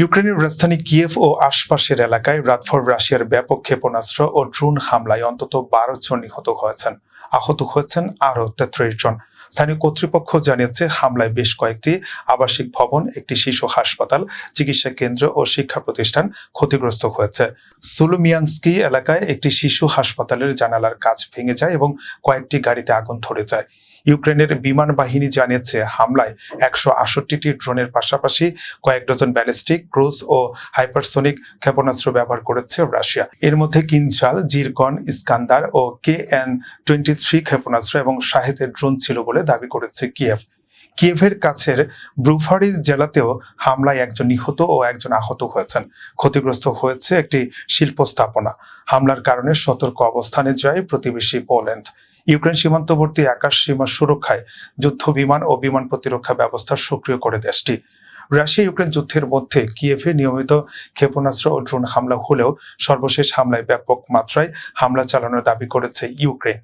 ইউক্রেনের রাজধানী কিয়েভ ও আশপাশের এলাকায় রাতভর রাশিয়ার ব্যাপক ক্ষেপণাস্ত্র ও ড্রোন হামলায় অন্তত ১২ জন নিহত হয়েছেন। আহত হয়েছেন আরও ৩৩ জন। স্থানীয় কর্তৃপক্ষ জানিয়েছে হামলায় বেশ কয়েকটি আবাসিক ভবন, একটি শিশু হাসপাতাল, চিকিৎসা কেন্দ্র ও শিক্ষা প্রতিষ্ঠান ক্ষতিগ্রস্ত হয়েছে। সুলুমিয়ানস্কি এলাকায় একটি শিশু হাসপাতালের জানালার কাচ ভেঙে যায় এবং কয়েকটি গাড়িতে আগুন ধরে যায়। ইউক্রেনের বিমান বাহিনী জানিয়েছে হামলায় ১৬৮টি ড্রোনের পাশাপাশি কয়েক ডজন ব্যালিস্টিক, ক্রুজ ও হাইপারসোনিক ক্ষেপণাস্ত্র ব্যবহার করেছে রাশিয়া। এর মধ্যে কিনঝাল, জিরকন, ইস্কান্দার ও KN-23 ক্ষেপণাস্ত্র এবং শাহেদের ড্রোন ছিল বলে দাবি করেছে কিয়েভ। কিয়েভের কাছের ব্রুভারিজ জেলাতেও হামলায় একজন নিহত ও একজন আহত হয়েছেন। ক্ষতিগ্রস্ত হয়েছে একটি শিল্প স্থাপনা। হামলার কারণে সতর্ক অবস্থানে যায় প্রতিবেশী পোল্যান্ড। ইউক্রেন সীমান্তবর্তী আকাশ সীমা সুরক্ষায় যুদ্ধ বিমান ও বিমান প্রতিরক্ষা ব্যবস্থা সক্রিয় করে দেশটি। রাশিয়া ইউক্রেন যুদ্ধের মধ্যে কিয়েভে নিয়মিত ক্ষেপণাস্ত্র ও ড্রোন হামলা হলেও সর্বশেষ হামলায় ব্যাপক মাত্রায় হামলা চালানোর দাবি করেছে ইউক্রেন।